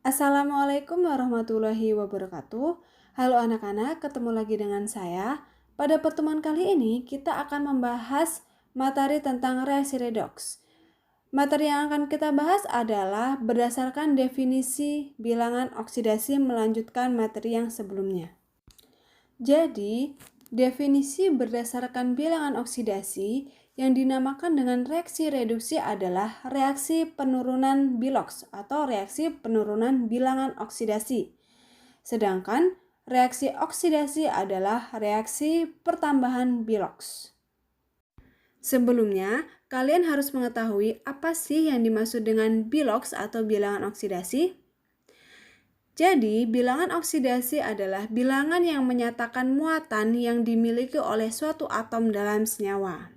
Assalamualaikum warahmatullahi wabarakatuh. Halo anak-anak, ketemu lagi dengan saya. Pada pertemuan kali ini kita akan membahas materi tentang reaksi redoks. Materi yang akan kita bahas adalah berdasarkan definisi bilangan oksidasi melanjutkan materi yang sebelumnya. Jadi, definisi berdasarkan bilangan oksidasi yang dinamakan dengan reaksi reduksi adalah reaksi penurunan biloks atau reaksi penurunan bilangan oksidasi. Sedangkan reaksi oksidasi adalah reaksi pertambahan biloks. Sebelumnya, kalian harus mengetahui apa sih yang dimaksud dengan biloks atau bilangan oksidasi. Jadi, bilangan oksidasi adalah bilangan yang menyatakan muatan yang dimiliki oleh suatu atom dalam senyawa.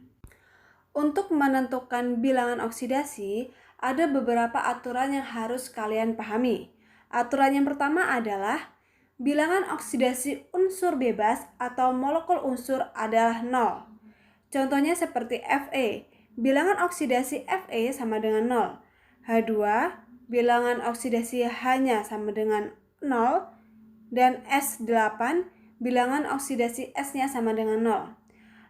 Untuk menentukan bilangan oksidasi, ada beberapa aturan yang harus kalian pahami. Aturan yang pertama adalah bilangan oksidasi unsur bebas atau molekul unsur adalah 0. Contohnya seperti Fe, bilangan oksidasi Fe sama dengan 0. H2, bilangan oksidasi H-nya sama dengan 0. Dan S8, bilangan oksidasi S-nya sama dengan 0.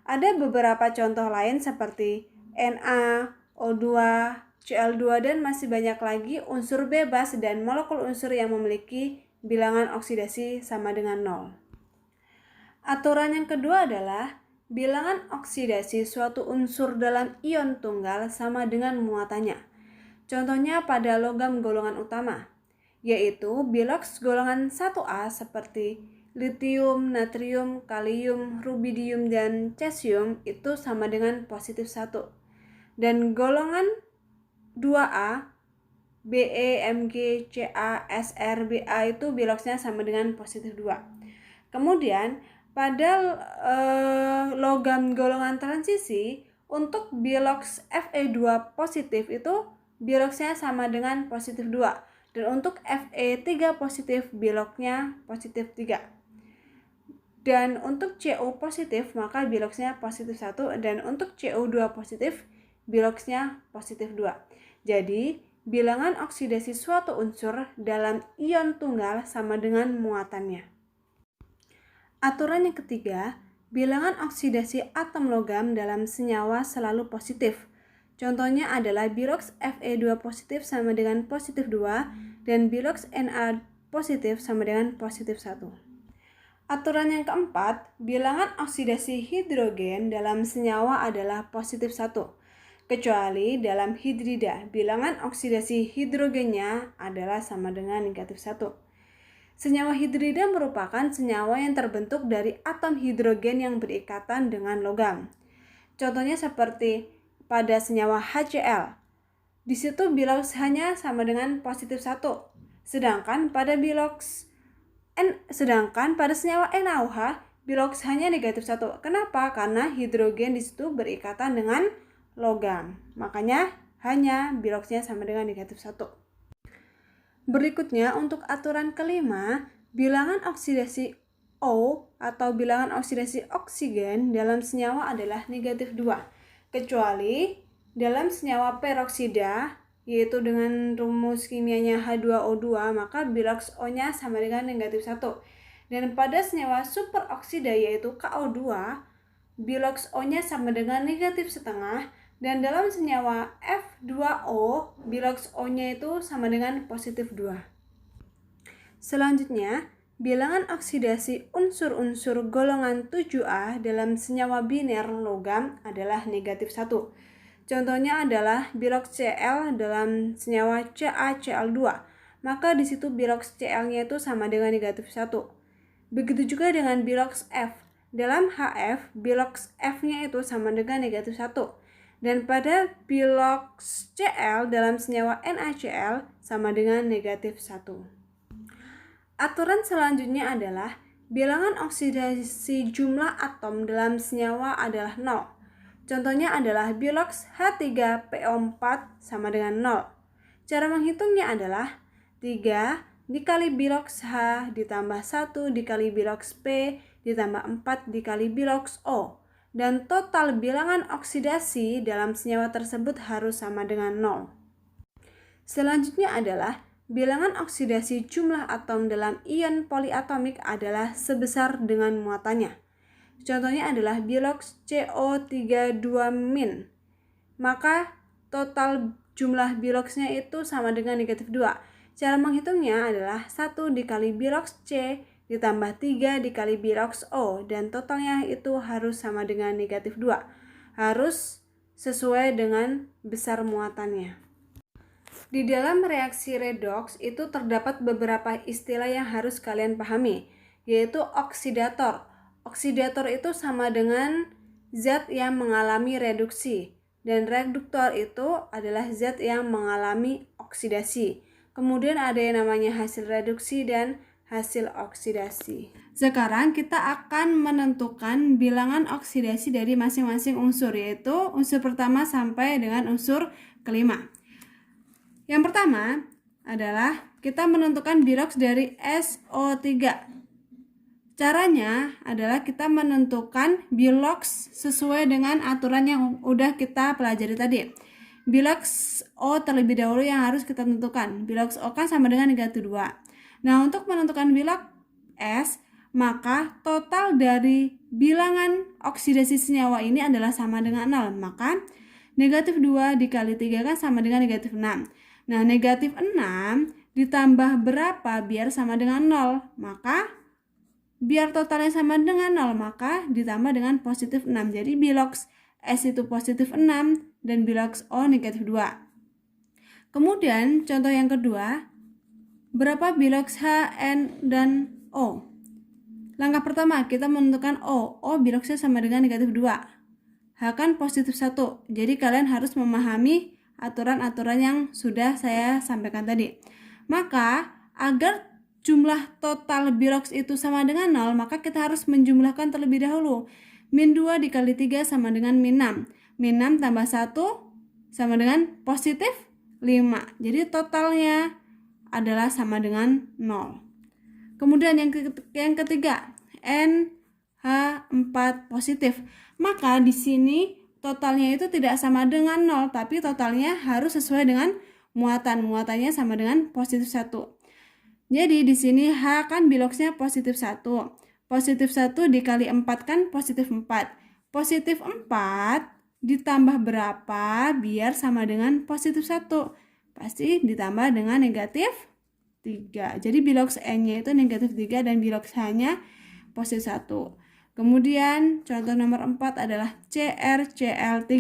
Ada beberapa contoh lain seperti Na, O2, Cl2, dan masih banyak lagi unsur bebas dan molekul unsur yang memiliki bilangan oksidasi sama dengan 0. Aturan yang kedua adalah bilangan oksidasi suatu unsur dalam ion tunggal sama dengan muatannya. Contohnya pada logam golongan utama, yaitu biloks golongan 1A seperti litium, natrium, kalium, rubidium, dan cesium itu sama dengan positif 1. Dan golongan 2A, Be, Mg, Ca, Sr, Ba itu biloksnya sama dengan positif 2. Kemudian pada logam golongan transisi, untuk biloks Fe2 positif itu biloksnya sama dengan positif 2. Dan untuk Fe3 positif biloknya positif 3. Dan untuk Cu positif maka biloksnya positif 1. Dan untuk Cu2 positif biloksnya positif 2. Jadi bilangan oksidasi suatu unsur dalam ion tunggal sama dengan muatannya. Aturan yang ketiga, bilangan oksidasi atom logam dalam senyawa selalu positif. Contohnya adalah biloks Fe2 positif sama dengan positif 2 dan biloks Na positif sama dengan positif 1. Aturan yang keempat, bilangan oksidasi hidrogen dalam senyawa adalah positif 1. Kecuali dalam hidrida, bilangan oksidasi hidrogennya adalah sama dengan negatif 1. Senyawa hidrida merupakan senyawa yang terbentuk dari atom hidrogen yang berikatan dengan logam. Contohnya seperti pada senyawa HCl. Di situ biloks H-nya sama dengan positif 1. Sedangkan pada senyawa NaOH, biloks H-nya negatif 1. Kenapa? Karena hidrogen di situ berikatan dengan logam. Makanya H-nya biloksnya sama dengan negatif 1. Berikutnya untuk aturan kelima, bilangan oksidasi O atau bilangan oksidasi oksigen dalam senyawa adalah negatif 2. Kecuali dalam senyawa peroksida, yaitu dengan rumus kimianya H2O2, maka biloks O-nya sama dengan negatif 1. Dan pada senyawa superoksida yaitu KO2, biloks O-nya sama dengan negatif setengah. Dan dalam senyawa F2O, biloks O-nya itu sama dengan positif 2. Selanjutnya, bilangan oksidasi unsur-unsur golongan 7A dalam senyawa biner logam adalah negatif 1. Contohnya adalah biloks Cl dalam senyawa CaCl2. Maka di situ biloks Cl-nya itu sama dengan negatif 1. Begitu juga dengan biloks F. Dalam HF, biloks F-nya itu sama dengan negatif 1. Dan pada biloks Cl dalam senyawa NaCl sama dengan negatif 1. Aturan selanjutnya adalah bilangan oksidasi jumlah atom dalam senyawa adalah 0. Contohnya adalah biloks H3PO4 sama dengan 0. Cara menghitungnya adalah 3 dikali biloks H ditambah 1 dikali biloks P ditambah 4 dikali biloks O. Dan total bilangan oksidasi dalam senyawa tersebut harus sama dengan 0. Selanjutnya adalah bilangan oksidasi jumlah atom dalam ion poliatomik adalah sebesar dengan muatannya. Contohnya adalah bilox CO32-. Maka total jumlah biloxnya itu sama dengan negatif 2. Cara menghitungnya adalah 1 dikali bilox C ditambah 3 dikali bilox O, dan totalnya itu harus sama dengan negatif 2. Harus sesuai dengan besar muatannya. Di dalam reaksi redoks itu terdapat beberapa istilah yang harus kalian pahami, yaitu oksidator. Oksidator itu sama dengan zat yang mengalami reduksi, dan reduktor itu adalah zat yang mengalami oksidasi. Kemudian ada yang namanya hasil reduksi dan hasil oksidasi. Sekarang kita akan menentukan bilangan oksidasi dari masing-masing unsur, yaitu unsur pertama sampai dengan unsur kelima. Yang pertama adalah kita menentukan bilox dari SO3. Caranya adalah kita menentukan bilox sesuai dengan aturan yang udah kita pelajari tadi. Bilox O terlebih dahulu yang harus kita tentukan. Bilox O kan sama dengan negatif 2. Nah, untuk menentukan bilox S, maka total dari bilangan oksidasi senyawa ini adalah sama dengan 0. Maka negatif 2 dikali 3 kan sama dengan negatif 6. Nah, negatif 6 ditambah berapa biar sama dengan 0? Maka biar totalnya sama dengan 0, maka ditambah dengan positif 6. Jadi bilox S itu positif 6 dan bilox O negatif 2. Kemudian contoh yang kedua, berapa bilox H, N, dan O? Langkah pertama kita menentukan O. O biloxnya sama dengan negatif 2. H kan positif 1. Jadi kalian harus memahami aturan-aturan yang sudah saya sampaikan tadi. Maka agar jumlah total bilox itu sama dengan 0, maka kita harus menjumlahkan terlebih dahulu. Min 2 dikali 3 sama dengan min 6. Min 6 tambah 1 sama dengan positif 5. Jadi totalnya adalah sama dengan 0. Kemudian yang ketiga, NH4 positif. Maka di sini totalnya itu tidak sama dengan 0, tapi totalnya harus sesuai dengan muatan. Muatannya sama dengan positif 1. Jadi di sini H kan biloxnya positif 1. Positif 1 dikali 4 kan positif 4. Positif 4 ditambah berapa biar sama dengan positif 1? Pasti ditambah dengan negatif 3. Jadi bilox N-nya itu negatif 3 dan bilox H-nya positif 1. Kemudian contoh nomor 4 adalah CrCl3.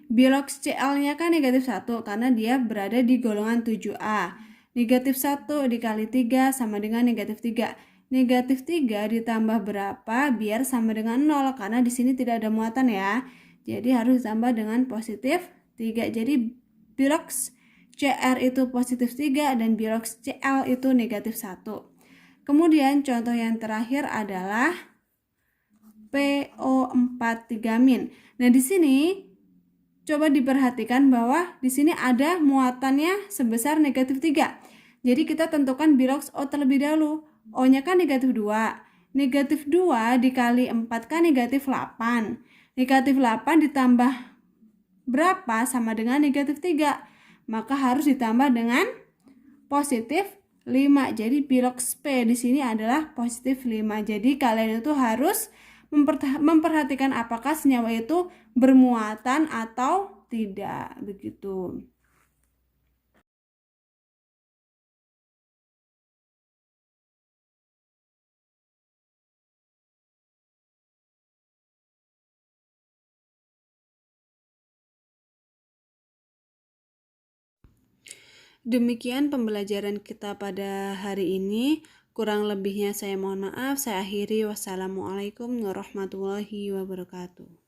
Bilox Cl-nya kan negatif 1 karena dia berada di golongan 7A. Negatif 1 dikali 3 sama dengan negatif 3. Negatif 3 ditambah berapa biar sama dengan 0, karena di sini tidak ada muatan ya. Jadi harus ditambah dengan positif 3. Jadi bilox Cr itu positif 3 dan bilox Cl itu negatif 1. Kemudian contoh yang terakhir adalah PO43-. Nah, di sini coba diperhatikan bahwa di sini ada muatannya sebesar negatif 3. Jadi kita tentukan bilox O terlebih dahulu. O-nya kan negatif 2. Negatif 2 dikali 4 kan negatif 8. Negatif 8 ditambah berapa sama dengan negatif 3? Maka harus ditambah dengan positif 5. Jadi bilox P di sini adalah positif 5. Jadi kalian itu harus memperhatikan apakah senyawa itu bermuatan atau tidak, begitu. Demikian pembelajaran kita pada hari ini. Kurang lebihnya saya mohon maaf. Saya akhiri. Wassalamualaikum warahmatullahi wabarakatuh.